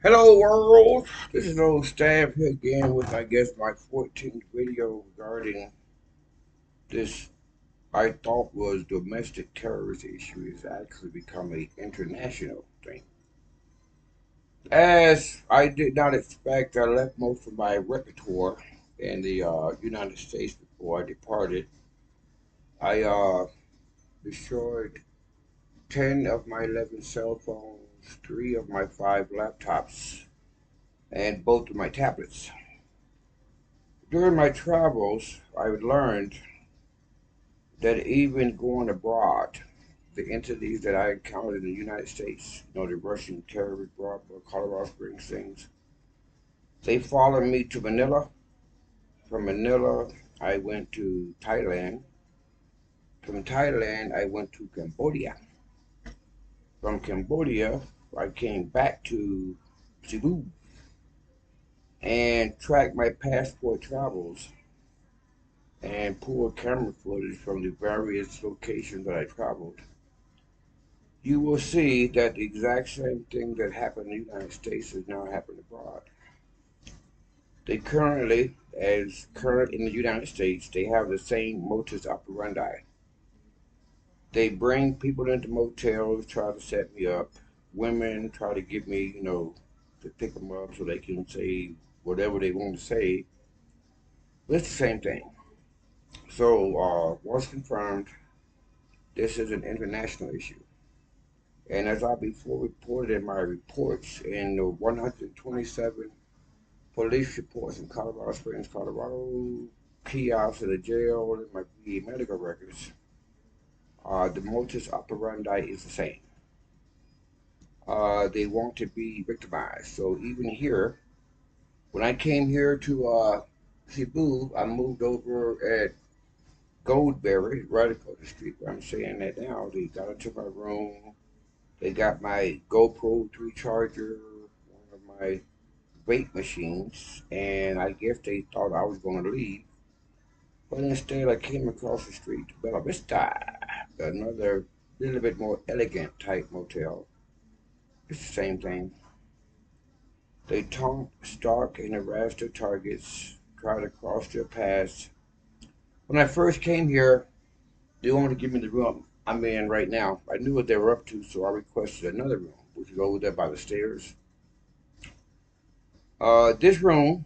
Hello world, this is old Staff here again with I guess my 14th video regarding this I thought was domestic terrorist issue is actually become a international thing. As I did not expect, I left most of my repertoire in the United States before I departed. I destroyed 10 of my 11 cell phones, 3 of my 5 laptops, and both of my tablets. During my travels, I learned that even going abroad, the entities that I encountered in the United States, the Russian terrorist brought Colorado Springs things, they followed me to Manila. From Manila, I went to Thailand. From Thailand, I went to Cambodia. From Cambodia, I came back to Cebu and tracked my passport travels and pulled camera footage from the various locations that I traveled. You will see that the exact same thing that happened in the United States is now happening abroad. They currently, as current in the United States, they have the same modus operandi. They bring people into motels, try to set me up. Women try to get me, to pick them up so they can say whatever they want to say. But it's the same thing. So, once confirmed, this is an international issue. And as I before reported in my reports, in the 127 police reports in Colorado Springs, Colorado, kiosks at the jail, and my VA medical records, the modus operandi is the same. They want to be victimized. So even here, when I came here to Cebu, I moved over at Goldberry, right across the street where I'm saying that now. They got into my room. They got my GoPro 3 charger, one of my vape machines, and I guess they thought I was going to leave. But instead, I came across the street to Bella Vista, another little bit more elegant type motel. It's the same thing. They taunt, stalk, and harass their targets, try to cross their paths. When I first came here, they wanted to give me the room I'm in right now. I knew what they were up to, so I requested another room, which is over there by the stairs. This room,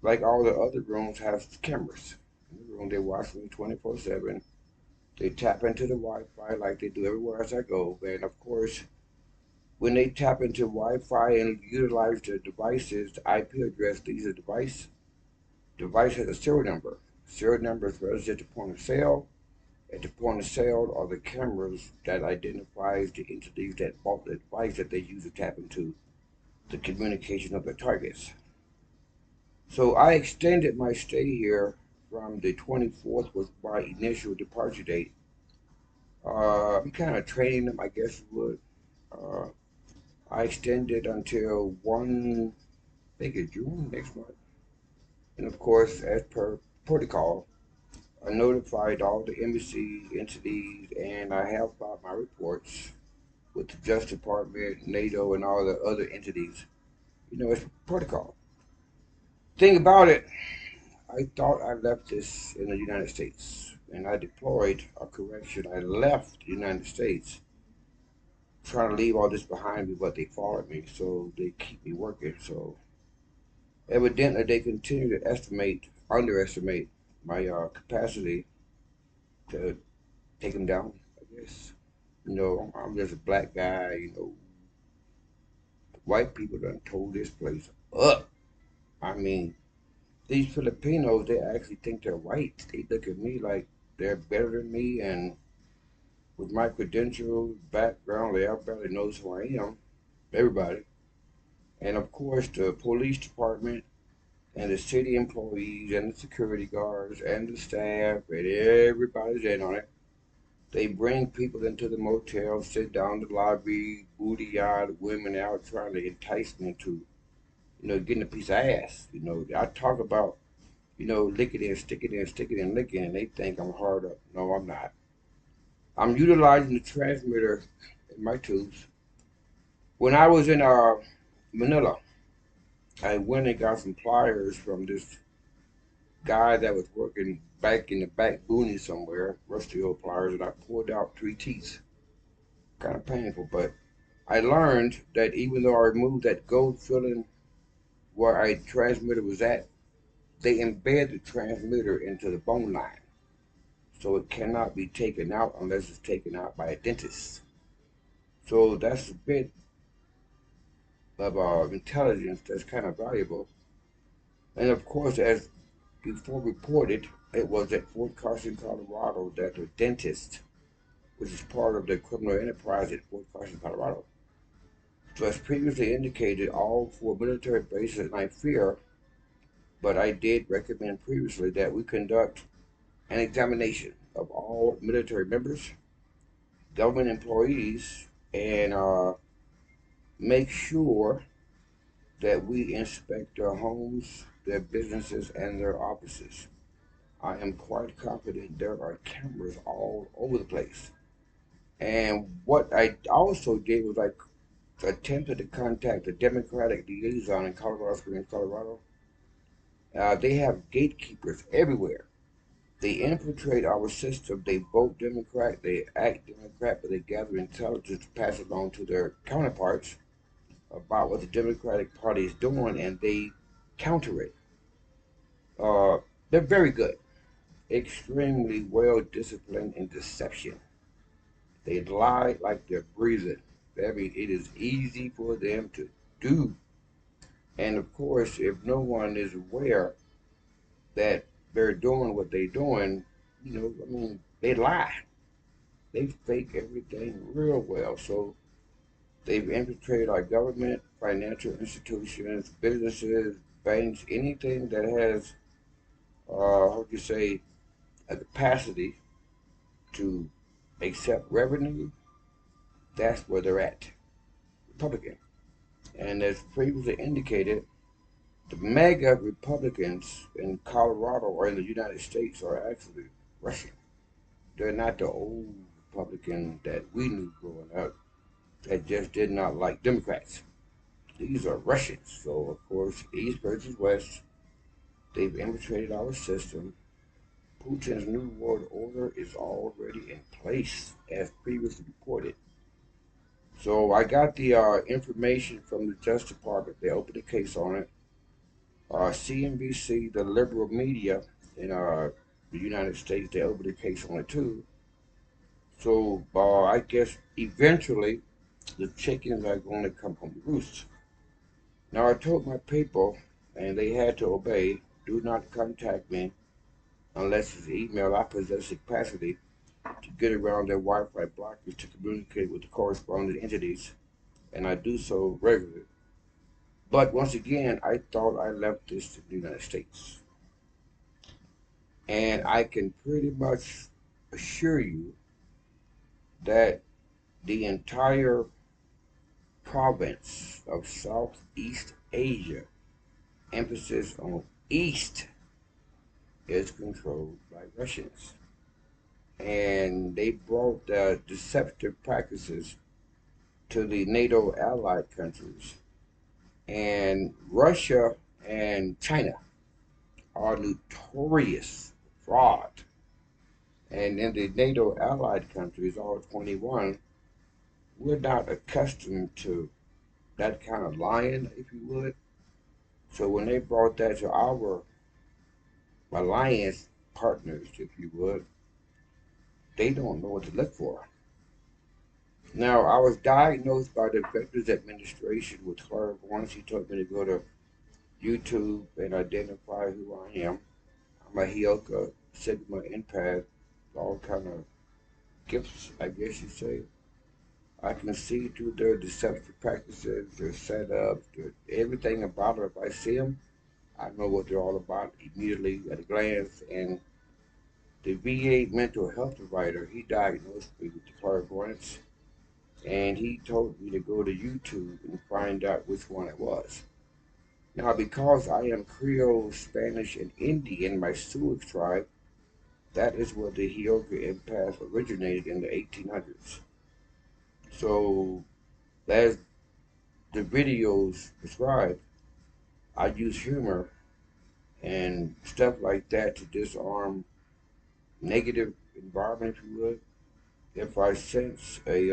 like all the other rooms, has cameras. In the room, they watch me 24/7. They tap into the Wi-Fi like they do everywhere else I go. And of course, when they tap into Wi-Fi and utilize their devices, the IP address to use a device has a serial number. Serial number is registered at the point of sale. At the point of sale are the cameras that identifies the entities that bought the device that they use to tap into the communication of the targets. So I extended my stay here from the 24th was my initial departure date. I'm kind of training them, I guess you would. Uh, I extended until I think it's June next month. And of course, as per protocol, I notified all the embassy entities and I have filed my reports with the Justice Department, NATO, and all the other entities. It's protocol. Thing about it, I thought I left this in the United States and I deployed a correction. I left the United States trying to leave all this behind me, but they followed me, so they keep me working. So evidently, they continue to underestimate my capacity to take them down. I guess I'm just a black guy. White people done told this place up. I mean, these Filipinos, they actually think they're white. They look at me like they're better than me, and with my credentials, background, everybody knows who I am. Everybody. And of course, the police department and the city employees and the security guards and the staff and everybody's in on it. They bring people into the motel, sit down in the lobby, booty eyed women out trying to entice them into, getting a piece of ass. I talk about, lick it in, stick it in, stick it in, lick it, and they think I'm hard up. No, I'm not. I'm utilizing the transmitter in my tubes. When I was in Manila. I went and got some pliers from this guy that was working back in the back boonies somewhere, rusty old pliers, and I pulled out 3 teeth. Kind of painful, but I learned that even though I removed that gold filling where our transmitter was at, they embed the transmitter into the bone line. So it cannot be taken out unless it's taken out by a dentist. So that's a bit of intelligence that's kind of valuable. And of course, as before reported, it was at Fort Carson, Colorado, that the dentist, which is part of the criminal enterprise at Fort Carson, Colorado. So as previously indicated, all 4 military bases, and I fear, but I did recommend previously that we conduct an examination of all military members, government employees, and make sure that we inspect their homes, their businesses, and their offices. I am quite confident there are cameras all over the place. And what I also did was I attempted to contact the Democratic liaison in Colorado Springs, Colorado. They have gatekeepers everywhere. They infiltrate our system. They vote Democrat. They act Democrat, but they gather intelligence to pass it on to their counterparts about what the Democratic Party is doing, and they counter it. Uh, they're very good, extremely well disciplined in deception. They lie like they're breathing. I mean, it is easy for them to do. And of course, if no one is aware that they're doing what they're doing, I mean, they lie. They fake everything real well. So they've infiltrated our government, financial institutions, businesses, banks, anything that has, how do you say, a capacity to accept revenue. That's where they're at. Republican. And as previously indicated, the mega Republicans in Colorado or in the United States are actually Russian. They're not the old Republican that we knew growing up that just did not like Democrats. These are Russians. So, of course, East versus West, they've infiltrated our system. Putin's New World Order is already in place, as previously reported. So I got the information from the Justice Department. They opened a case on it. CNBC, the liberal media in the United States, they opened a case on it too. So I guess eventually the chickens are going to come home to roost. Now I told my people, and they had to obey, do not contact me unless it's email. I possess the capacity to get around their Wi-Fi blockers to communicate with the corresponding entities, and I do so regularly. But once again, I thought I left this to the United States. And I can pretty much assure you that the entire province of Southeast Asia, emphasis on East, is controlled by Russians. And they brought deceptive practices to the NATO allied countries. And Russia and China are notorious fraud. And in the NATO allied countries, all 21, we're not accustomed to that kind of lying, if you would. So when they brought that to our alliance partners, if you would, they don't know what to look for. Now, I was diagnosed by the Veterans Administration with clairvoyance. He told me to go to YouTube and identify who I am. I'm a Hioka, Sigma, Empath, all kind of gifts, I guess you say. I can see through their deceptive practices, their setups, everything about it. If I see them, I know what they're all about immediately at a glance. And the VA mental health provider, he diagnosed me with the clairvoyance, and he told me to go to YouTube and find out which one it was. Now, because I am Creole, Spanish, and Indian, my Sioux tribe, that is where the Hioka empath originated in the 1800s. So, as the videos prescribe, I use humor and stuff like that to disarm negative environment, if you would. If I sense a,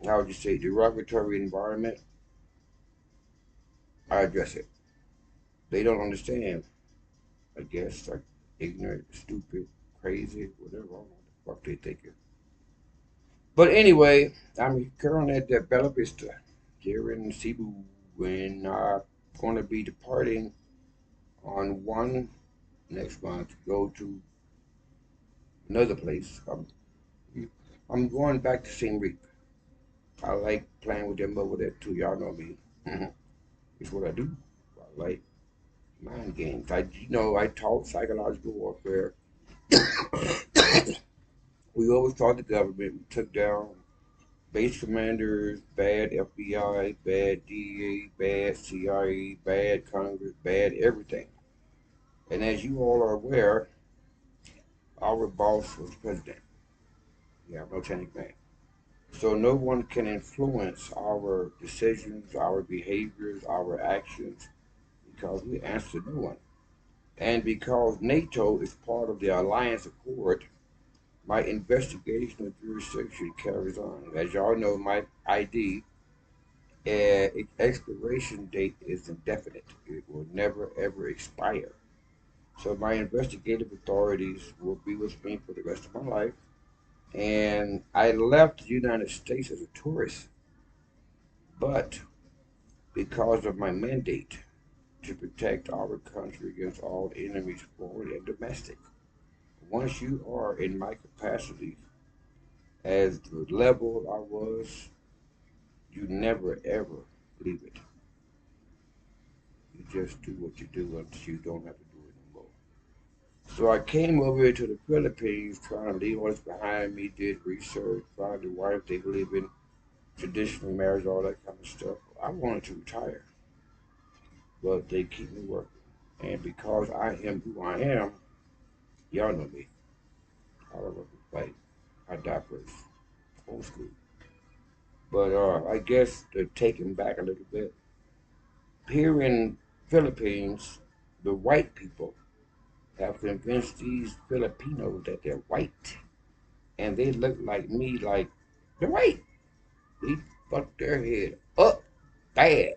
how would you say, derogatory environment, I address it. They don't understand, I guess, like ignorant, stupid, crazy, whatever. I don't know what the fuck they thinking. But anyway, I'm currently at the Bella Vista here in Cebu, and I'm going to be departing on one next month, go to another place. I'm going back to St. Reap. I like playing with them over there too. Y'all know me. It's what I do. I like mind games. I taught psychological warfare. We always taught the government. We took down base commanders, bad FBI, bad DEA, bad CIA, bad Congress, bad everything. And as you all are aware, our boss was president. Yeah, no Lieutenant Man. So no one can influence our decisions, our behaviors, our actions, because we answer to no one. And because NATO is part of the Alliance Accord, my investigational jurisdiction carries on. As y'all know, my ID expiration date is indefinite. It will never ever expire. So my investigative authorities will be with me for the rest of my life. And I left the United States as a tourist, but because of my mandate to protect our country against all enemies, foreign and domestic. Once you are in my capacity as the level I was, you never ever leave it. You just do what you do until you don't have to do it anymore. So I came over here to the Philippines trying to leave what's behind me, did research, found a wife, they believe in traditional marriage, all that kind of stuff. I wanted to retire, but they keep me working. And because I am who I am, y'all know me. I don't work with fight. I die first. Old school. But I guess to take him back a little bit, here in Philippines, the white people have convinced these Filipinos that they're white, and they look like me, like they're white. They fuck their head up bad,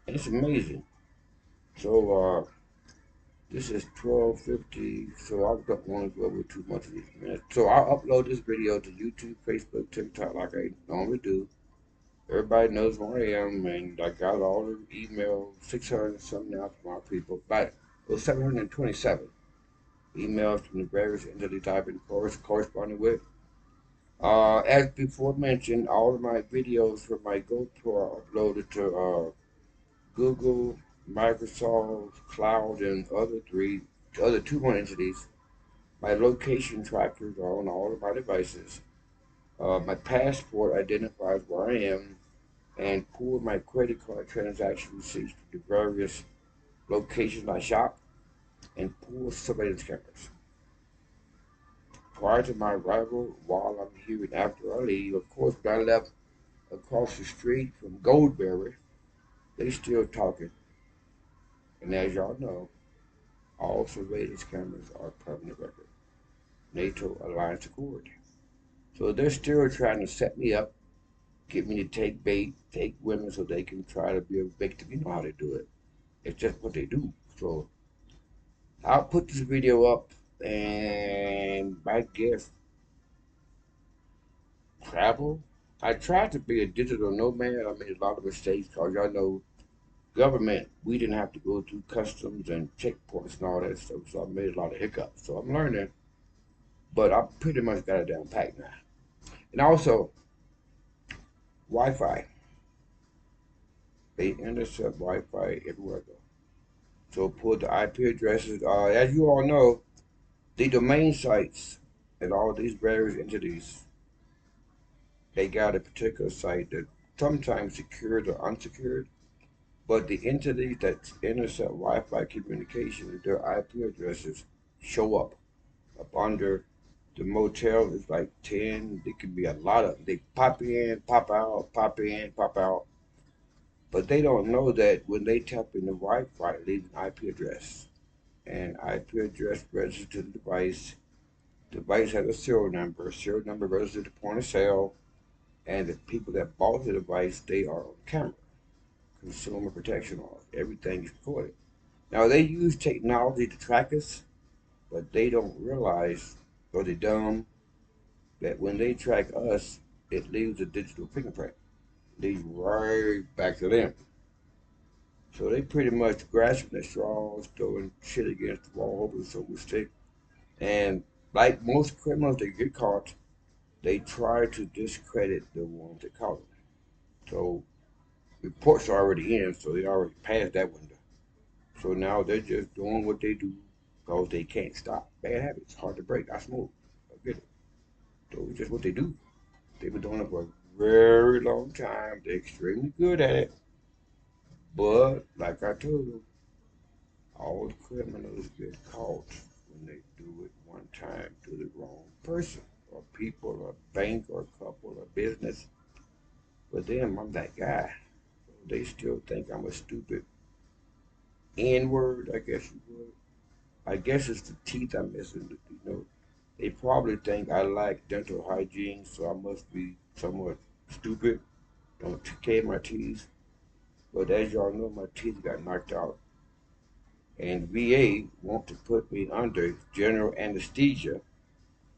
and it's amazing. So this is 12:50, so I don't want to go over too much of these minutes. So I'll upload this video to YouTube, Facebook, TikTok, like I normally do. Everybody knows who I am, and I got all the emails, 600 something now from our people. But it was 727 emails from the various entities I've been corresponding with. As before mentioned, all of my videos from my GoPro are uploaded to Google, Microsoft, Cloud, and other two more entities. My location trackers are on all of my devices. My passport identifies where I am and pull my credit card transaction receipts from the various locations I shop and pull surveillance cameras. Prior to my arrival, while I'm here and after I leave, of course, when I left across the street from Goldberry, they still talking. And as y'all know, all surveillance cameras are permanent record. NATO Alliance Accord. So they're still trying to set me up, get me to take bait, take women so they can try to be a victim. You know how they do it. It's just what they do. So I'll put this video up and I guess travel. I tried to be a digital nomad. I made a lot of mistakes because y'all know government, we didn't have to go through customs and checkpoints and all that stuff. So I made a lot of hiccups. So I'm learning, but I pretty much got it down packed now. And also, Wi-Fi. They intercept Wi-Fi everywhere I go. So put the IP addresses. As you all know, the domain sites and all these various entities, they got a particular site that sometimes secured or unsecured, but the entities that intercept Wi-Fi communication, their IP addresses show up under The motel is like 10. There could be a lot of them. They pop in, pop out, pop in, pop out. But they don't know that when they tap in the Wi-Fi, it leaves an IP address. And IP address registers to the device. Device has a serial number. Serial number registers to the point of sale. And the people that bought the device, they are on camera. Consumer protection laws. Everything is recorded. Now they use technology to track us, but they don't realize, or they're dumb, that when they track us, it leaves a digital fingerprint. Leads right back to them. So they pretty much grasping at straws, throwing shit against the wall, hoping so we stick. And like most criminals that get caught, they try to discredit the ones that caught them. So reports are already in, so they already passed that window. So now they're just doing what they do because they can't stop. Bad habits, hard to break. I smoke. I get it. So it's just what they do. They've been doing it for a very long time. They're extremely good at it. But like I told you, all the criminals get caught when they do it one time to the wrong person or people or bank or couple or business. But them, I'm that guy. So they still think I'm a stupid N word, I guess you would. I guess it's the teeth I'm missing. They probably think I lack dental hygiene, so I must be somewhat stupid. Don't take care of my teeth. But as y'all know, my teeth got knocked out. And VA want to put me under general anesthesia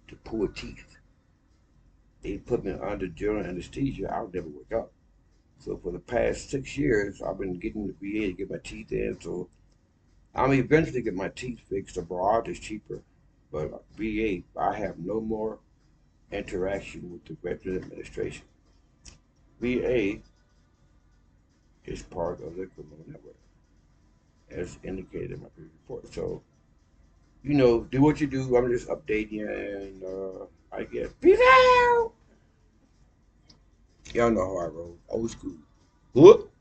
to pull teeth. They put me under general anesthesia, I'll never wake up. So for the past 6 years, I've been getting the VA to get my teeth in. So I'm eventually get my teeth fixed abroad. It's cheaper. But VA, I have no more interaction with the Veterans Administration. VA is part of the criminal network, as indicated in my previous report. So, do what you do. I'm just updating you, and I guess peace out. Y'all know how I roll. Old school. Whoop.